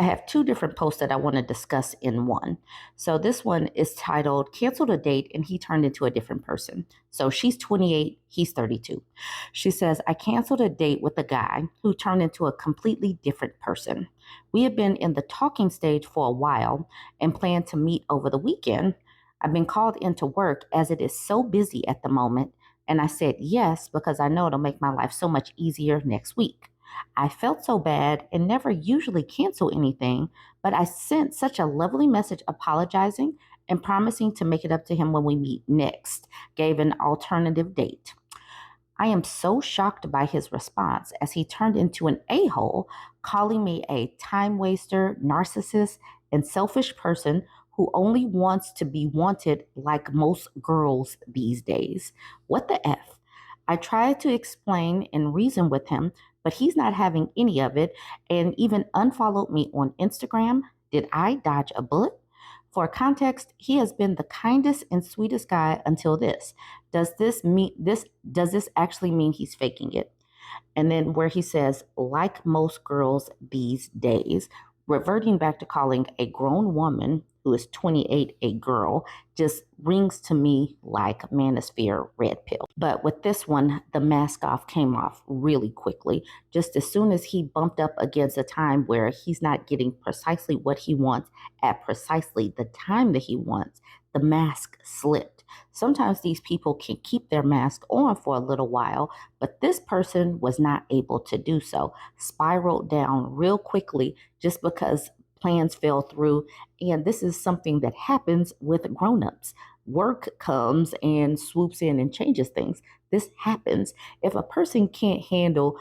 I have two different posts that I want to discuss in one. So this one is titled Canceled a Date and He Turned into a Different Person. So she's 28, he's 32. She says, I canceled a date with a guy who turned into a completely different person. We have been in the talking stage for a while and plan to meet over the weekend. I've been called into work as it is so busy at the moment, and I said yes because I know it'll make my life so much easier next week. I felt so bad and never usually cancel anything, but I sent such a lovely message apologizing and promising to make it up to him when we meet next, gave an alternative date. I am so shocked by his response as he turned into an a-hole, calling me a time waster, narcissist, and selfish person who only wants to be wanted like most girls these days. What the F? I tried to explain and reason with him, but he's not having any of it and even unfollowed me on Instagram. Did I dodge a bullet? For context, he has been the kindest and sweetest guy until this. Does this actually mean he's faking it? And then where he says, like most girls these days, reverting back to calling a grown woman who is 28 a girl just rings to me like manosphere red pill. But with this one, the mask off came off really quickly. Just as soon as he bumped up against a time where he's not getting precisely what he wants at precisely the time that he wants, the mask slipped. Sometimes these people can keep their mask on for a little while, but this person was not able to do so, spiraled down real quickly just because plans fell through. And this is something that happens with grown-ups. Work comes and swoops in and changes things. This happens. If a person can't handle,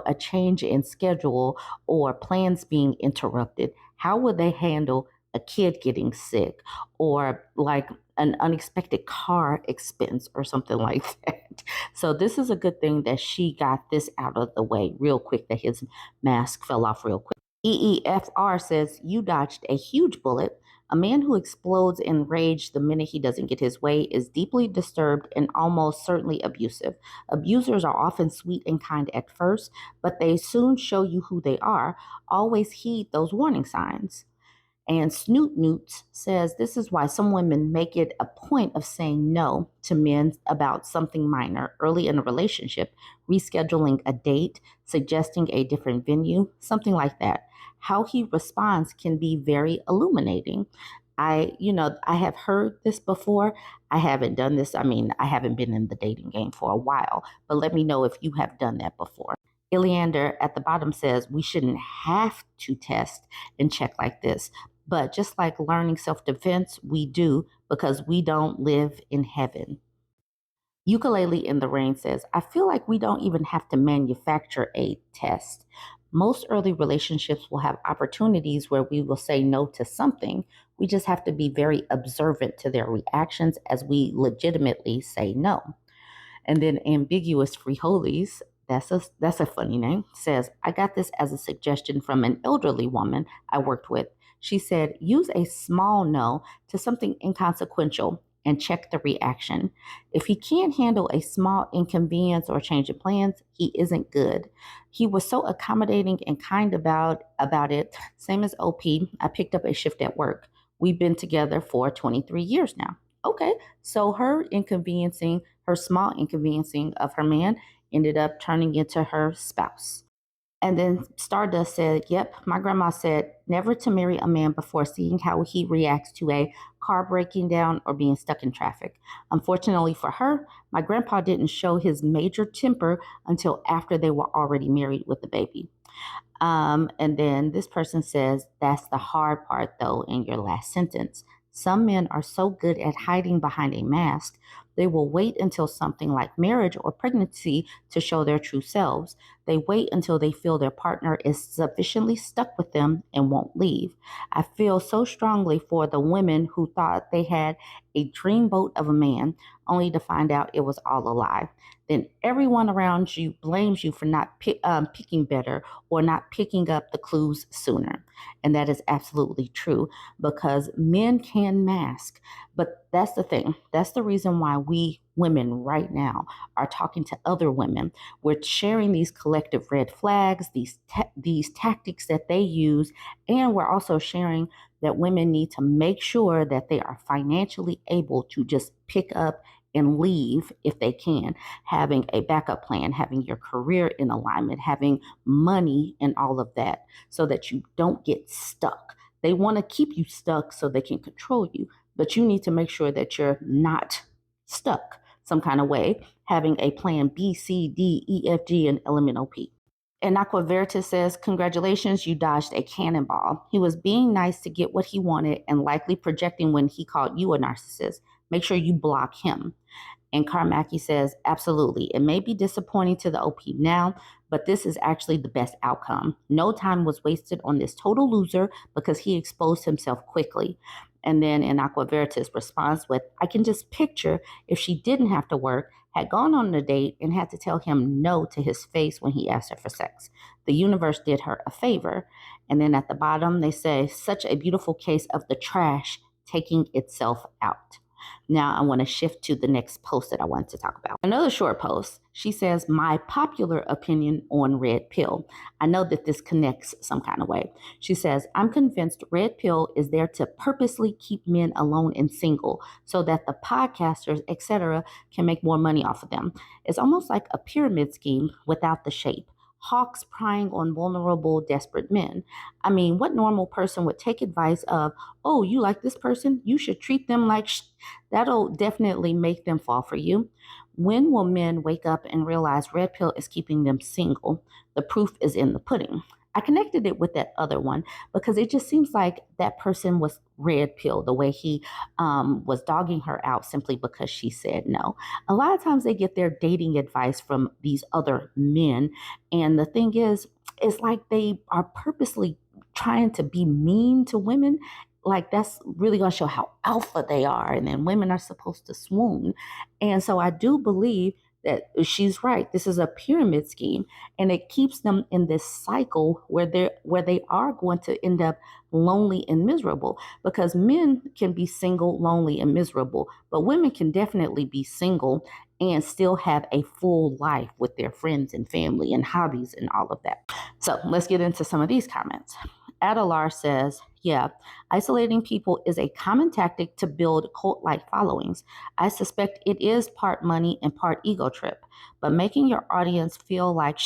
a change in schedule or plans being interrupted, how would they handle a kid getting sick or like an unexpected car expense or something like that? So this is a good thing that she got this out of the way real quick, that his mask fell off real quick. EEFR says, you dodged a huge bullet. A man who explodes in rage the minute he doesn't get his way is deeply disturbed and almost certainly abusive. Abusers are often sweet and kind at first, but they soon show you who they are. Always heed those warning signs. And Snoot Newts says this is why some women make it a point of saying no to men about something minor early in a relationship, rescheduling a date, suggesting a different venue, something like that. How he responds can be very illuminating. I have heard this before. I haven't done this. I mean, I haven't been in the dating game for a while, but let me know if you have done that before. Iliander at the bottom says we shouldn't have to test and check like this. But just like learning self-defense, we do because we don't live in heaven. Ukulele in the Rain says, I feel like we don't even have to manufacture a test. Most early relationships will have opportunities where we will say no to something. We just have to be very observant to their reactions as we legitimately say no. And then Ambiguous Frijoles, that's a funny name, says, I got this as a suggestion from an elderly woman I worked with. She said, use a small no to something inconsequential and check the reaction. If he can't handle a small inconvenience or change of plans, he isn't good. He was so accommodating and kind about it. Same as OP, I picked up a shift at work. We've been together for 23 years now. Okay, so her small inconveniencing of her man ended up turning into her spouse. And then Stardust said, yep, my grandma said never to marry a man before seeing how he reacts to a car breaking down or being stuck in traffic. Unfortunately for her, my grandpa didn't show his major temper until after they were already married with the baby. And then this person says, that's the hard part, though, in your last sentence. Some men are so good at hiding behind a mask, they will wait until something like marriage or pregnancy to show their true selves. They wait until they feel their partner is sufficiently stuck with them and won't leave. I feel so strongly for the women who thought they had a dreamboat of a man, only to find out it was all a lie. Then everyone around you blames you for not picking better or not picking up the clues sooner. And that is absolutely true because men can mask. But that's the thing. That's the reason why we women right now are talking to other women. We're sharing these collective red flags, these tactics that they use, and we're also sharing that women need to make sure that they are financially able to just pick up and leave if they can, having a backup plan, having your career in alignment, having money and all of that so that you don't get stuck. They want to keep you stuck so they can control you, but you need to make sure that you're not stuck some kind of way, having a plan B, C, D, E, F, G, and element OP. And Aqua Veritas says, congratulations, you dodged a cannonball. He was being nice to get what he wanted and likely projecting when he called you a narcissist. Make sure you block him. And Carmacki says, absolutely. It may be disappointing to the OP now, but this is actually the best outcome. No time was wasted on this total loser because he exposed himself quickly. And then in Aqua Veritas responds with, I can just picture if she didn't have to work, had gone on a date, and had to tell him no to his face when he asked her for sex. The universe did her a favor. And then at the bottom, they say, such a beautiful case of the trash taking itself out. Now I want to shift to the next post that I want to talk about. Another short post. She says, my popular opinion on Red Pill. I know that this connects some kind of way. She says, I'm convinced Red Pill is there to purposely keep men alone and single so that the podcasters, etc., can make more money off of them. It's almost like a pyramid scheme without the shape. Hawks prying on vulnerable, desperate men. I mean, what normal person would take advice of, oh, you like this person? You should treat them like that'll definitely make them fall for you. When will men wake up and realize Red Pill is keeping them single? The proof is in the pudding. I connected it with that other one because it just seems like that person was Red Pill, the way he was dogging her out simply because she said no. A lot of times they get their dating advice from these other men. And the thing is, it's like they are purposely trying to be mean to women. Like that's really going to show how alpha they are. And then women are supposed to swoon. And so I do believe that she's right. This is a pyramid scheme, and it keeps them in this cycle where they are going to end up lonely and miserable, because men can be single, lonely, and miserable, but women can definitely be single and still have a full life with their friends and family and hobbies and all of that. So let's get into some of these comments. Adalar says, yeah, isolating people is a common tactic to build cult-like followings. I suspect it is part money and part ego trip, but making your audience feel like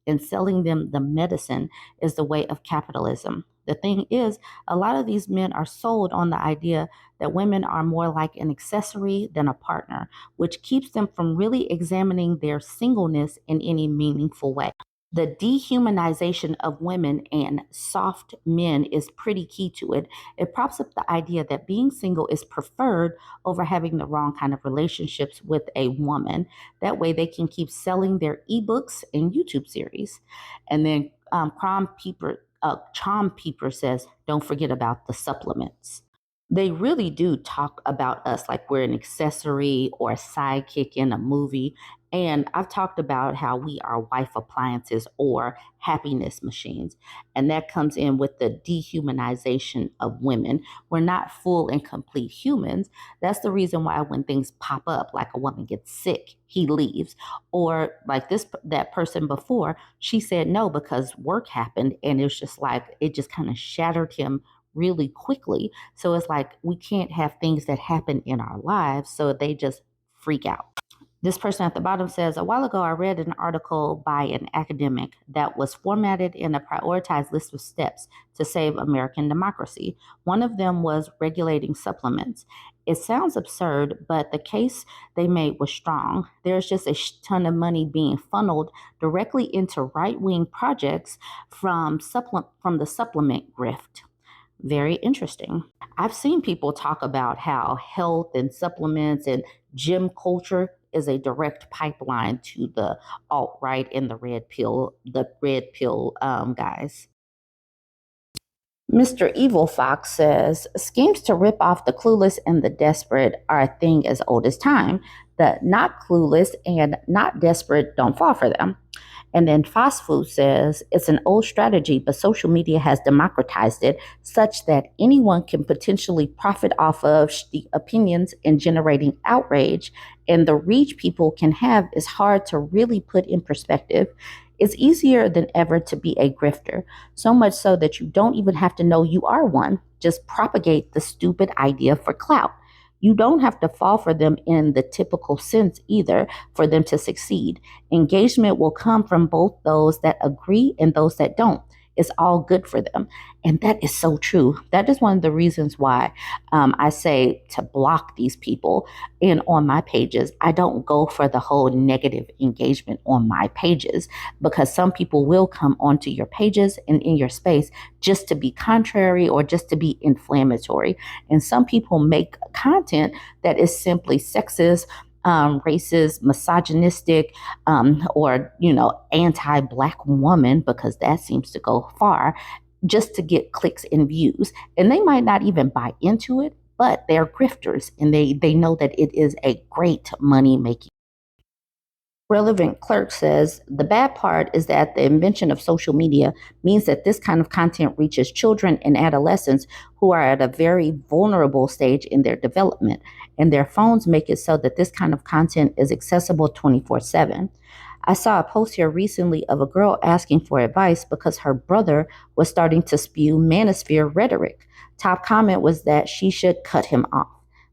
and selling them the medicine is the way of capitalism. The thing is, a lot of these men are sold on the idea that women are more like an accessory than a partner, which keeps them from really examining their singleness in any meaningful way. The dehumanization of women and soft men is pretty key to it. It props up the idea that being single is preferred over having the wrong kind of relationships with a woman. That way they can keep selling their ebooks and YouTube series. And then Chom Peeper says, don't forget about the supplements. They really do talk about us like we're an accessory or a sidekick in a movie. And I've talked about how we are wife appliances or happiness machines. And that comes in with the dehumanization of women. We're not full and complete humans. That's the reason why when things pop up, like a woman gets sick, he leaves. Or like that person before, she said no because work happened. And it was just like, it just kind of shattered him really quickly. So it's like we can't have things that happen in our lives. So they just freak out. This person at the bottom says, a while ago, I read an article by an academic that was formatted in a prioritized list of steps to save American democracy. One of them was regulating supplements. It sounds absurd, but the case they made was strong. There's just a ton of money being funneled directly into right-wing projects from the supplement grift. Very interesting. I've seen people talk about how health and supplements and gym culture is a direct pipeline to the alt-right and the red pill guys. Mr. Evil Fox says, schemes to rip off the clueless and the desperate are a thing as old as time. The not clueless and not desperate don't fall for them. And then Fast Food says it's an old strategy, but social media has democratized it such that anyone can potentially profit off of the opinions and generating outrage. And the reach people can have is hard to really put in perspective. It's easier than ever to be a grifter, so much so that you don't even have to know you are one. Just propagate the stupid idea for clout. You don't have to fall for them in the typical sense either for them to succeed. Engagement will come from both those that agree and those that don't. It's all good for them. And that is so true. That is one of the reasons why I say to block these people in on my pages. I don't go for the whole negative engagement on my pages because some people will come onto your pages and in your space just to be contrary or just to be inflammatory. And some people make content that is simply sexist, racist, misogynistic, or, anti-Black woman, because that seems to go far, just to get clicks and views. And they might not even buy into it, but they're grifters and they know that it is a great money making. Relevant Clerk says the bad part is that the invention of social media means that this kind of content reaches children and adolescents who are at a very vulnerable stage in their development, and their phones make it so that this kind of content is accessible 24/7. I saw a post here recently of a girl asking for advice because her brother was starting to spew manosphere rhetoric. Top comment was that she should cut him off.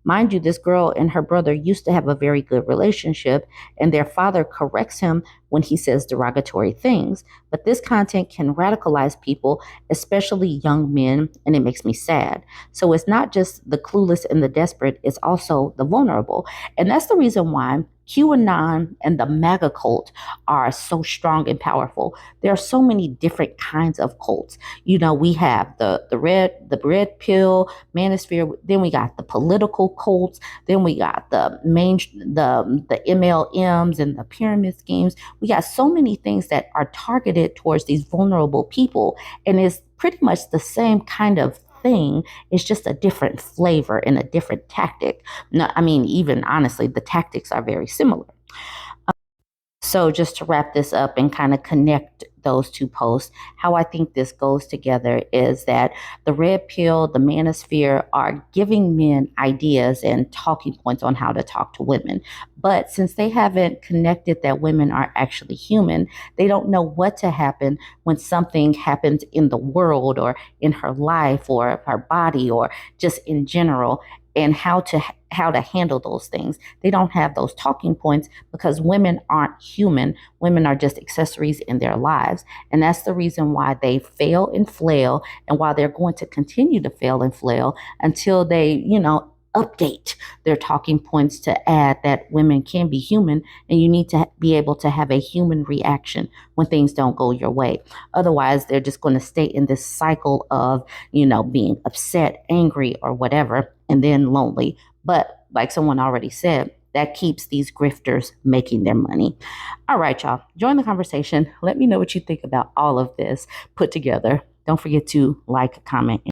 Mind you, this girl and her brother used to have a very good relationship, and their father corrects him when he says derogatory things. But this content can radicalize people, especially young men, and it makes me sad. So it's not just the clueless and the desperate, it's also the vulnerable. And that's the reason why QAnon and the MAGA cult are so strong and powerful. There are so many different kinds of cults. We have the red pill manosphere. Then we got the political cults. Then we got the MLMs and the pyramid schemes. We got so many things that are targeted towards these vulnerable people, and it's pretty much the same kind of thing. It's just a different flavor and a different tactic. No, I mean, even honestly, the tactics are very similar. So just to wrap this up and kind of connect those two posts, how I think this goes together is that the red pill, the manosphere are giving men ideas and talking points on how to talk to women. But since they haven't connected that women are actually human, they don't know what to happen when something happens in the world or in her life or her body or just in general, and how to handle those things. They don't have those talking points because women aren't human. Women are just accessories in their lives. And that's the reason why they fail and flail, and why they're going to continue to fail and flail until they, update their talking points to add that women can be human, and you need to be able to have a human reaction when things don't go your way. Otherwise, they're just going to stay in this cycle of, being upset, angry, or whatever, and then lonely. But like someone already said, that keeps these grifters making their money. All right, y'all, join the conversation. Let me know what you think about all of this put together. Don't forget to like, comment,